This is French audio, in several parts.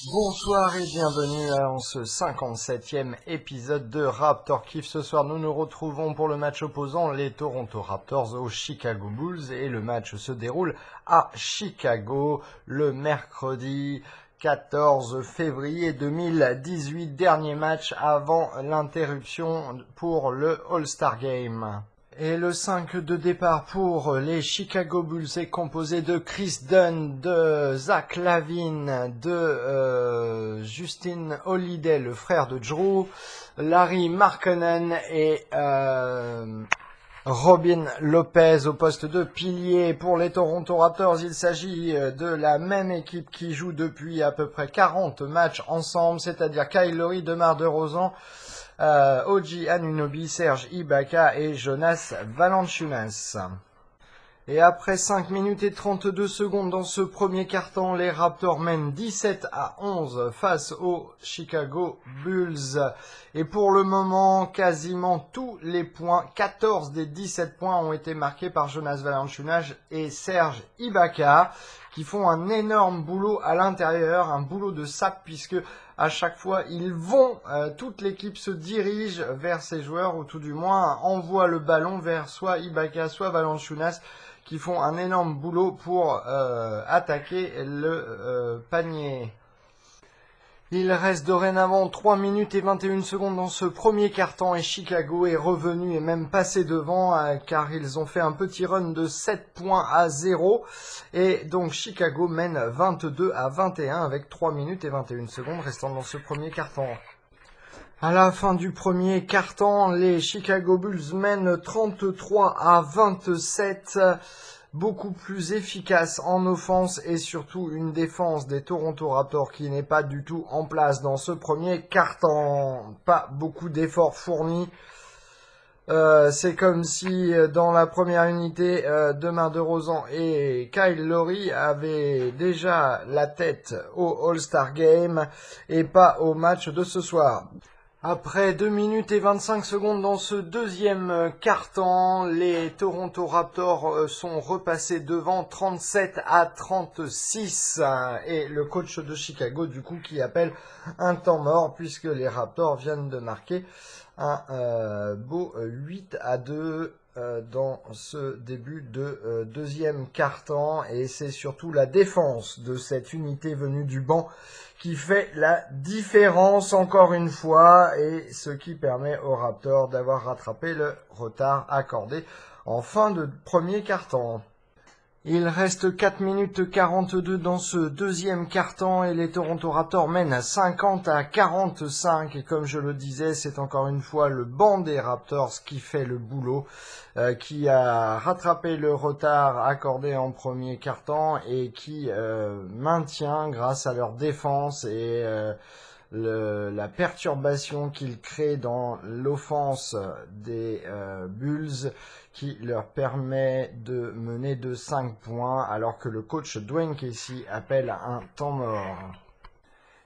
Bonsoir et bienvenue à ce 57e épisode de Raptor Kiff. Ce soir, nous nous retrouvons pour le match opposant les Toronto Raptors aux Chicago Bulls et le match se déroule à Chicago le mercredi 14 février 2018, dernier match avant l'interruption pour le All-Star Game. Et le 5 de départ pour les Chicago Bulls est composé de Chris Dunn, de Zach LaVine, de Justin Holiday, le frère de Drew, Larry Markkanen et Robin Lopez au poste de pilier. Pour les Toronto Raptors, il s'agit de la même équipe qui joue depuis à peu près 40 matchs ensemble, c'est-à-dire Kyle Lowry, DeMar DeRozan, OG Anunoby, Serge Ibaka et Jonas Valanciunas. Et après 5 minutes et 32 secondes dans ce premier quart-temps, les Raptors mènent 17-11 face aux Chicago Bulls. Et pour le moment, quasiment tous les points, 14 des 17 points ont été marqués par Jonas Valanciunas et Serge Ibaka, qui font un énorme boulot à l'intérieur, un boulot de sape, puisque à chaque fois ils vont, toute l'équipe se dirige vers ces joueurs, ou tout du moins envoie le ballon vers soit Ibaka, soit Valanciunas, qui font un énorme boulot pour attaquer le panier. Il reste dorénavant 3 minutes et 21 secondes dans ce premier quart-temps et Chicago est revenu et même passé devant car ils ont fait un petit run de 7 points à 0 et donc Chicago mène 22-21 avec 3 minutes et 21 secondes restant dans ce premier quart-temps. À la fin du premier quart-temps, les Chicago Bulls mènent 33-27, beaucoup plus efficace en offense et surtout une défense des Toronto Raptors qui n'est pas du tout en place dans ce premier quart-temps. Pas beaucoup d'efforts fournis. C'est comme si dans la première unité, DeMar DeRozan et Kyle Lowry avaient déjà la tête au All-Star Game et pas au match de ce soir. Après 2 minutes et 25 secondes dans ce deuxième quart-temps, les Toronto Raptors sont repassés devant 37-36 et le coach de Chicago du coup qui appelle un temps mort puisque les Raptors viennent de marquer un beau 8-2 dans ce début de deuxième quart-temps et c'est surtout la défense de cette unité venue du banc qui fait la différence encore une fois et ce qui permet aux Raptors d'avoir rattrapé le retard accordé en fin de premier quart-temps. Il reste 4 minutes 42 dans ce deuxième quart-temps et les Toronto Raptors mènent à 50-45 et comme je le disais, c'est encore une fois le banc des Raptors qui fait le boulot, qui a rattrapé le retard accordé en premier quart-temps et qui maintient grâce à leur défense et la perturbation qu'ils créent dans l'offense des Bulls qui leur permet de mener de 5 points alors que le coach Dwayne Casey appelle un temps mort.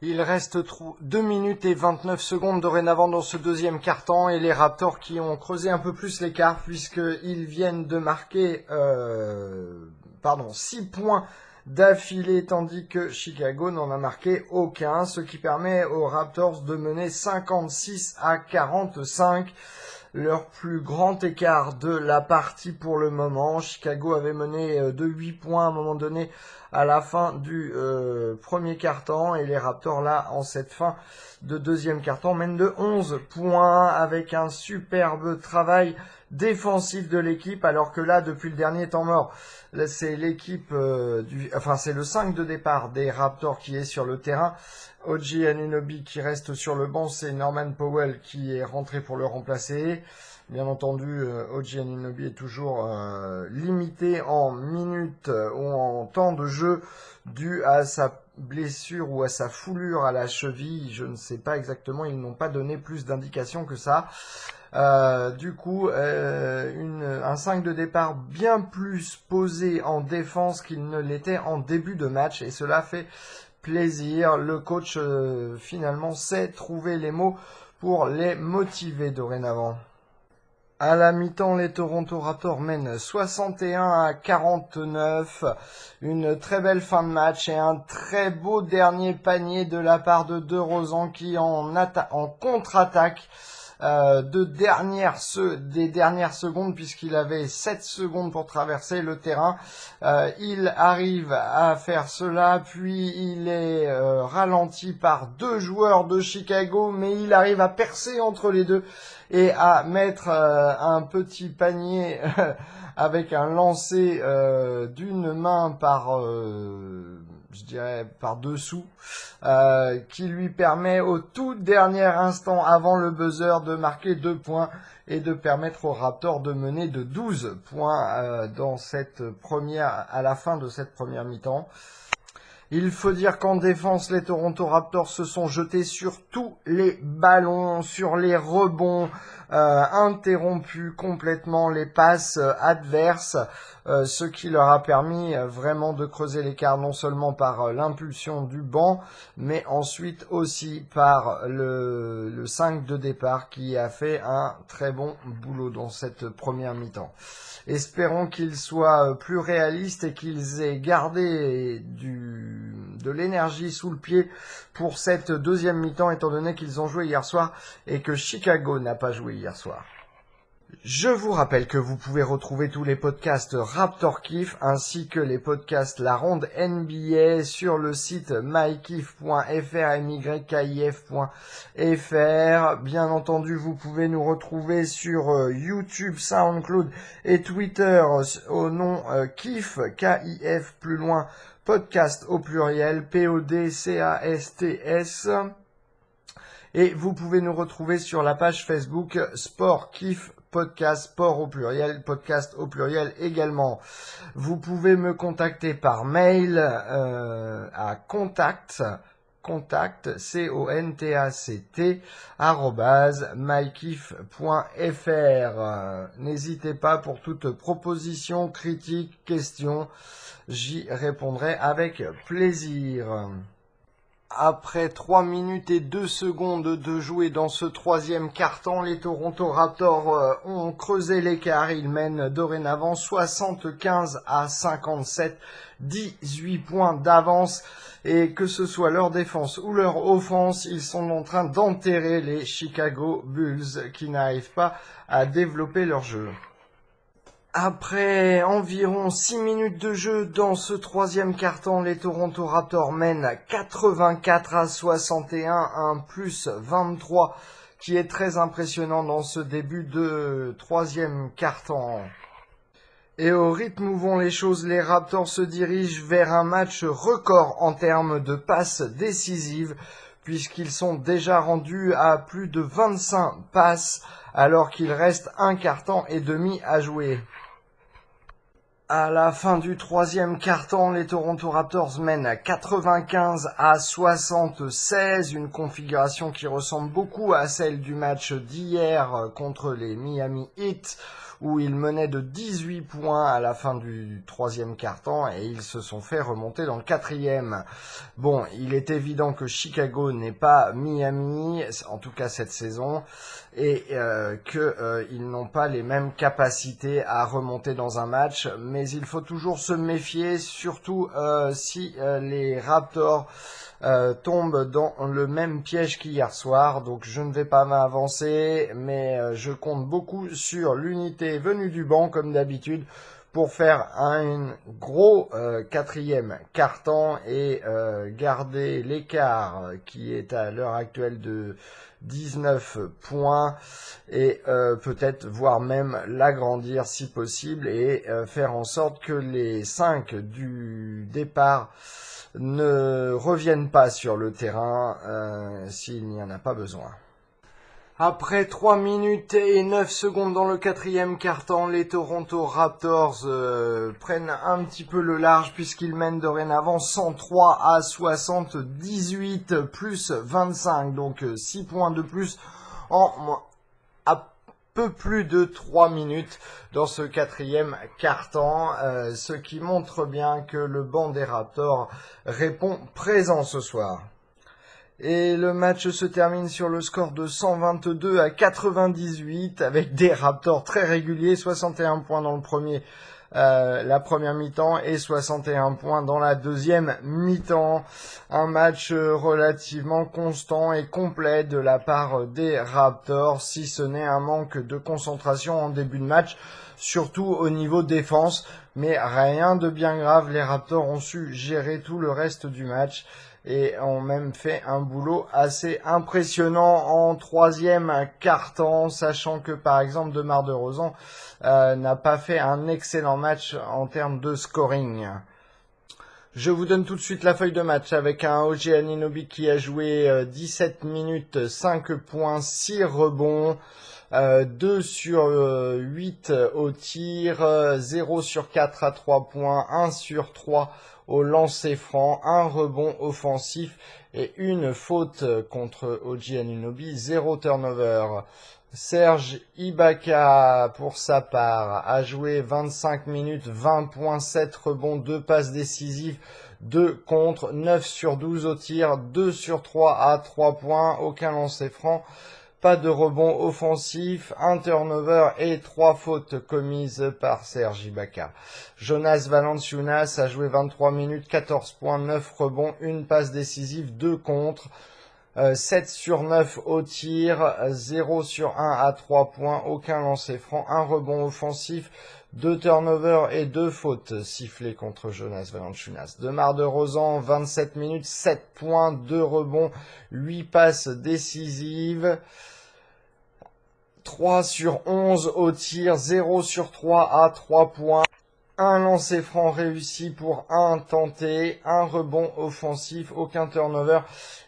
Il reste 2 minutes et 29 secondes dorénavant dans ce deuxième quart-temps et les Raptors qui ont creusé un peu plus l'écart puisqu'ils viennent de marquer 6 points d'affilée tandis que Chicago n'en a marqué aucun, ce qui permet aux Raptors de mener 56-45. Leur plus grand écart de la partie pour le moment. Chicago avait mené de 8 points à un moment donné à la fin du premier quart-temps et les Raptors là en cette fin de deuxième quart-temps mènent de 11 points avec un superbe travail défensif de l'équipe alors que là depuis le dernier temps mort c'est l'équipe c'est le 5 de départ des Raptors qui est sur le terrain. OG Anunoby qui reste sur le banc, c'est Norman Powell qui est rentré pour le remplacer. Bien entendu, OG Anunoby est toujours limité en minutes ou en temps de jeu dû à sa blessure ou à sa foulure à la cheville. Je ne sais pas exactement, ils n'ont pas donné plus d'indications que ça. Du coup, un 5 de départ bien plus posé en défense qu'il ne l'était en début de match et cela fait plaisir. Le coach finalement sait trouver les mots pour les motiver dorénavant. À la mi-temps, les Toronto Raptors mènent 61-49. Une très belle fin de match et un très beau dernier panier de la part de DeRozan qui en contre-attaque des dernières secondes, puisqu'il avait 7 secondes pour traverser le terrain. Il arrive à faire cela, puis il est ralenti par 2 joueurs de Chicago, mais il arrive à percer entre les deux et à mettre un petit panier avec un lancer d'une main je dirais par dessous, qui lui permet au tout dernier instant avant le buzzer de marquer 2 points et de permettre aux Raptors de mener de 12 points à la fin de cette première mi-temps. Il faut dire qu'en défense, les Toronto Raptors se sont jetés sur tous les ballons, sur les rebonds, interrompu complètement les passes adverses, ce qui leur a permis vraiment de creuser l'écart non seulement par l'impulsion du banc, mais ensuite aussi par le 5 de départ qui a fait un très bon boulot dans cette première mi-temps. Espérons qu'ils soient plus réalistes et qu'ils aient gardé de l'énergie sous le pied pour cette deuxième mi-temps, étant donné qu'ils ont joué hier soir et que Chicago n'a pas joué hier soir. Je vous rappelle que vous pouvez retrouver tous les podcasts Raptor Kiff ainsi que les podcasts La Ronde NBA sur le site mykif.fr, mykif.fr. Bien entendu, vous pouvez nous retrouver sur YouTube, SoundCloud et Twitter au nom Kif, K-I-F plus loin, podcast au pluriel, P-O-D-C-A-S-T-S. Et vous pouvez nous retrouver sur la page Facebook Sport Kiff Podcast, sport au pluriel, podcast au pluriel également. Vous pouvez me contacter par mail à contact C-O-N-T-A-C-T @mykif.fr. N'hésitez pas pour toute proposition, critique, question, j'y répondrai avec plaisir. Après 3 minutes et 2 secondes de jouer dans ce troisième quart-temps, les Toronto Raptors ont creusé l'écart. Ils mènent dorénavant 75-57, 18 points d'avance. Et que ce soit leur défense ou leur offense, ils sont en train d'enterrer les Chicago Bulls qui n'arrivent pas à développer leur jeu. Après environ 6 minutes de jeu dans ce troisième quart-temps, les Toronto Raptors mènent 84-61, un plus 23 qui est très impressionnant dans ce début de troisième quart-temps. Et au rythme où vont les choses, les Raptors se dirigent vers un match record en termes de passes décisives, puisqu'ils sont déjà rendus à plus de 25 passes, alors qu'il reste un quart-temps et demi à jouer. À la fin du troisième quart-temps, les Toronto Raptors mènent 95-76, une configuration qui ressemble beaucoup à celle du match d'hier contre les Miami Heat, où ils menaient de 18 points à la fin du troisième quart-temps et ils se sont fait remonter dans le quatrième. Bon, il est évident que Chicago n'est pas Miami, en tout cas cette saison, et qu'ils n'ont pas les mêmes capacités à remonter dans un match, mais il faut toujours se méfier, surtout si les Raptors tombent dans le même piège qu'hier soir. Donc je ne vais pas m'avancer, mais je compte beaucoup sur l'unité venue du banc comme d'habitude pour faire un gros quatrième quart-temps et garder l'écart qui est à l'heure actuelle de 19 points et peut-être voire même l'agrandir si possible et faire en sorte que les 5 du départ ne reviennent pas sur le terrain s'il n'y en a pas besoin. Après 3 minutes et 9 secondes dans le quatrième quart-temps, les Toronto Raptors prennent un petit peu le large puisqu'ils mènent dorénavant 103-78 plus 25, donc 6 points de plus en à peu plus de 3 minutes dans ce quatrième quart-temps, ce qui montre bien que le banc des Raptors répond présent ce soir. Et le match se termine sur le score de 122 à 98 avec des Raptors très réguliers, 61 points dans la première mi-temps et 61 points dans la deuxième mi-temps. Un match relativement constant et complet de la part des Raptors, si ce n'est un manque de concentration en début de match, surtout au niveau défense. Mais rien de bien grave, les Raptors ont su gérer tout le reste du match et ont même fait un boulot assez impressionnant en troisième quart-temps, sachant que par exemple DeMar DeRozan n'a pas fait un excellent match en termes de scoring. Je vous donne tout de suite la feuille de match avec un OG Anunoby qui a joué 17 minutes, 5 points, 6 rebonds. 2 sur 8 au tir, 0 sur 4 à 3 points, 1 sur 3 au lancer franc, un rebond offensif et une faute contre OG Anunoby, 0 turnover. Serge Ibaka, pour sa part, a joué 25 minutes, 20 points, 7 rebonds, 2 passes décisives, 2 contre, 9 sur 12 au tir, 2 sur 3 à 3 points, aucun lancer franc. Pas de rebond offensif, un turnover et 3 fautes commises par Serge Ibaka. Jonas Valanciunas a joué 23 minutes, 14 points, 9 rebonds, une passe décisive, 2 contre, 7 sur 9 au tir, 0 sur 1 à 3 points, aucun lancer franc, un rebond offensif, 2 turnovers et 2 fautes sifflées contre Jonas Valanciunas. DeMar DeRozan, 27 minutes, 7 points, 2 rebonds, 8 passes décisives. 3 sur 11 au tir, 0 sur 3 à 3 points. Un lancer franc réussi pour un tenté, un rebond offensif, aucun turnover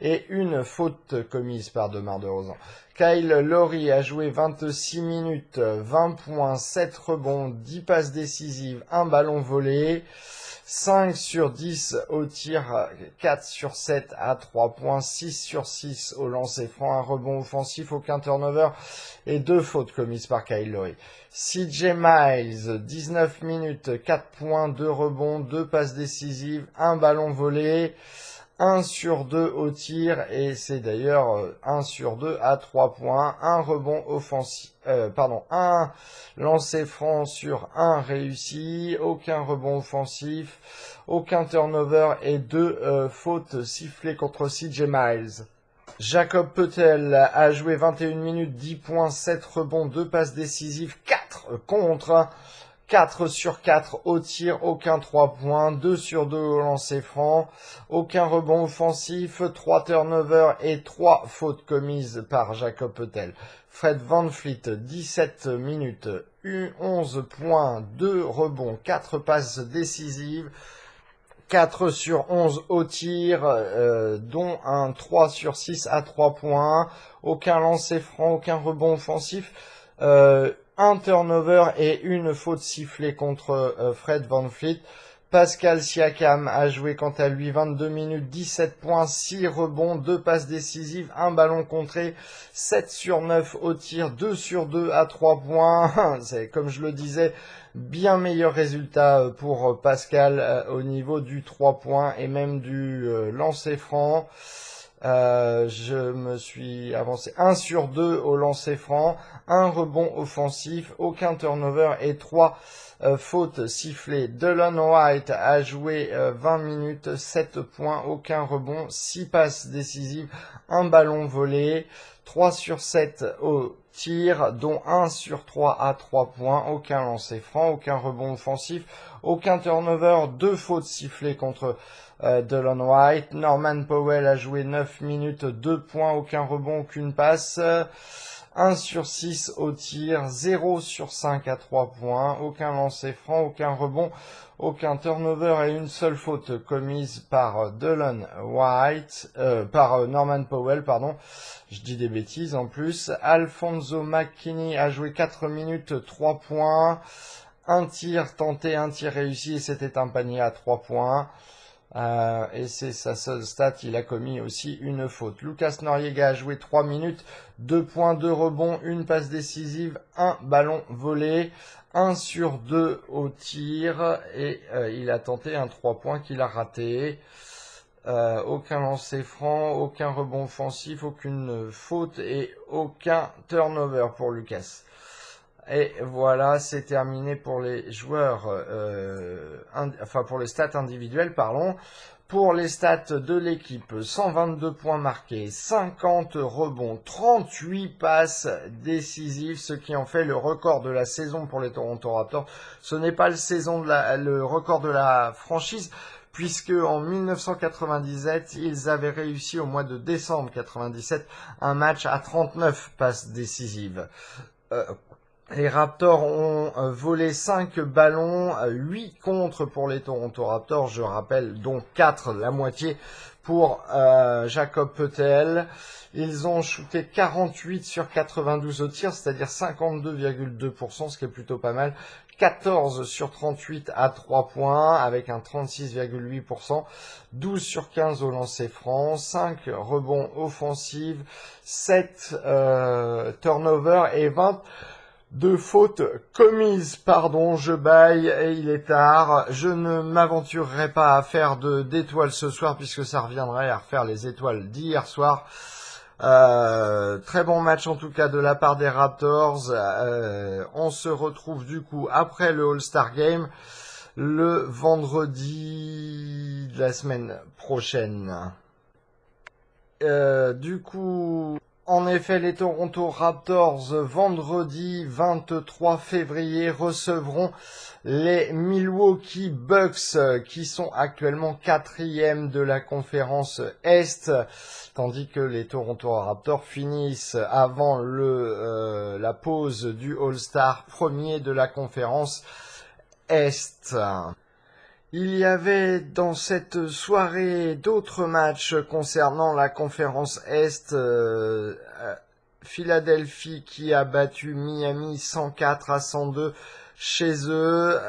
et une faute commise par DeMar DeRozan. Kyle Lowry a joué 26 minutes, 20 points, 7 rebonds, 10 passes décisives, un ballon volé. 5 sur 10 au tir, 4 sur 7 à 3 points, 6 sur 6 au lancer franc, un rebond offensif, aucun turnover et 2 fautes commises par Kyle Lowry. CJ Miles, 19 minutes, 4 points, 2 rebonds, 2 passes décisives, un ballon volé. 1 sur 2 au tir et c'est d'ailleurs 1 sur 2 à 3 points, un rebond offensif, un lancer franc sur 1 réussi, aucun rebond offensif, aucun turnover et 2 fautes sifflées contre CJ Miles. Jacob Poeltl a joué 21 minutes, 10 points, 7 rebonds, 2 passes décisives, 4 contre. 4 sur 4 au tir, aucun 3 points, 2 sur 2 au lancer franc, aucun rebond offensif, 3 turnovers et 3 fautes commises par Jacob Poeltl. Fred VanVleet, 17 minutes, 11 points, 2 rebonds, 4 passes décisives, 4 sur 11 au tir, dont un 3 sur 6 à 3 points, aucun lancer franc, aucun rebond offensif, un turnover et une faute sifflée contre Fred VanVleet. Pascal Siakam a joué quant à lui 22 minutes, 17 points, 6 rebonds, 2 passes décisives, un ballon contré, 7 sur 9 au tir, 2 sur 2 à 3 points. C'est, comme je le disais, bien meilleur résultat pour Pascal au niveau du 3 points et même du lancer franc. Je me suis avancé 1 sur 2 au lancer franc, un rebond offensif, aucun turnover et 3 fautes sifflées. Delon Wright a joué 20 minutes, 7 points, aucun rebond, 6 passes décisives, un ballon volé, 3 sur 7 au tir, dont 1 sur 3 à 3 points, aucun lancer franc, aucun rebond offensif, aucun turnover, 2 fautes sifflées contre Delon Wright. Norman Powell a joué 9 minutes, 2 points, aucun rebond, aucune passe. 1 sur 6 au tir, 0 sur 5 à 3 points, aucun lancer franc, aucun rebond, aucun turnover et une seule faute commise par Norman Powell, pardon. Je dis des bêtises en plus. Alfonso McKinney a joué 4 minutes, 3 points, un tir tenté, un tir réussi et c'était un panier à 3 points. Et c'est sa seule stat, il a commis aussi une faute. Lucas Noriega a joué 3 minutes, 2 points, 2 rebonds, une passe décisive, un ballon volé, 1 sur 2 au tir et il a tenté un 3 points qu'il a raté. aucun lancer franc, aucun rebond offensif, aucune faute et aucun turnover pour Lucas. Et voilà, c'est terminé pour les joueurs, pour les stats individuelles, parlons. Pour les stats de l'équipe, 122 points marqués, 50 rebonds, 38 passes décisives, ce qui en fait le record de la saison pour les Toronto Raptors. Ce n'est pas le record de la franchise, puisque en 1997, ils avaient réussi au mois de décembre 97 un match à 39 passes décisives. Les Raptors ont volé 5 ballons, 8 contre pour les Toronto Raptors, je rappelle donc 4, la moitié pour Jakob Poeltl. Ils ont shooté 48 sur 92 au tir, c'est-à-dire 52,2%, ce qui est plutôt pas mal. 14 sur 38 à 3 points avec un 36,8%, 12 sur 15 au lancer franc, 5 rebonds offensifs, 7 turnovers et 20 de fautes commises. Pardon, je bâille et il est tard. Je ne m'aventurerai pas à faire d'étoiles ce soir puisque ça reviendrait à refaire les étoiles d'hier soir. Très bon match en tout cas de la part des Raptors. On se retrouve du coup après le All-Star Game le vendredi de la semaine prochaine. En effet, les Toronto Raptors, vendredi 23 février, recevront les Milwaukee Bucks, qui sont actuellement 4e de la conférence Est, tandis que les Toronto Raptors finissent avant la pause du All-Star, 1er de la conférence Est. Il y avait dans cette soirée d'autres matchs concernant la conférence Est. Philadelphie qui a battu Miami 104-102 chez eux.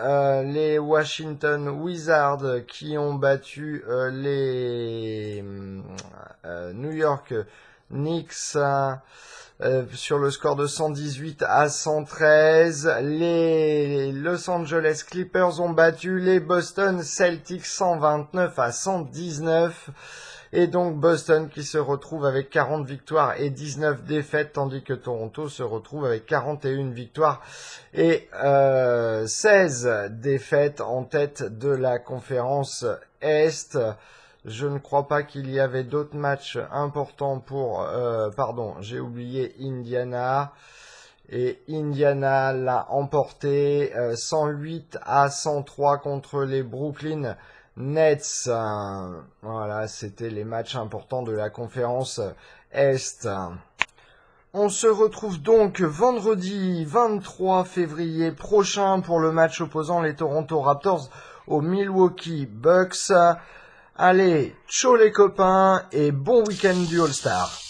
Les Washington Wizards qui ont battu les New York Knicks sur le score de 118-113. Les Los Angeles Clippers ont battu les Boston Celtics 129-119. Et donc Boston qui se retrouve avec 40 victoires et 19 défaites, tandis que Toronto se retrouve avec 41 victoires et 16 défaites en tête de la conférence Est. Je ne crois pas qu'il y avait d'autres matchs importants j'ai oublié Indiana. Et Indiana l'a emporté 108-103 contre les Brooklyn Nets. Voilà, c'était les matchs importants de la conférence Est. On se retrouve donc vendredi 23 février prochain pour le match opposant les Toronto Raptors aux Milwaukee Bucks. Allez, ciao les copains et bon week-end du All-Star.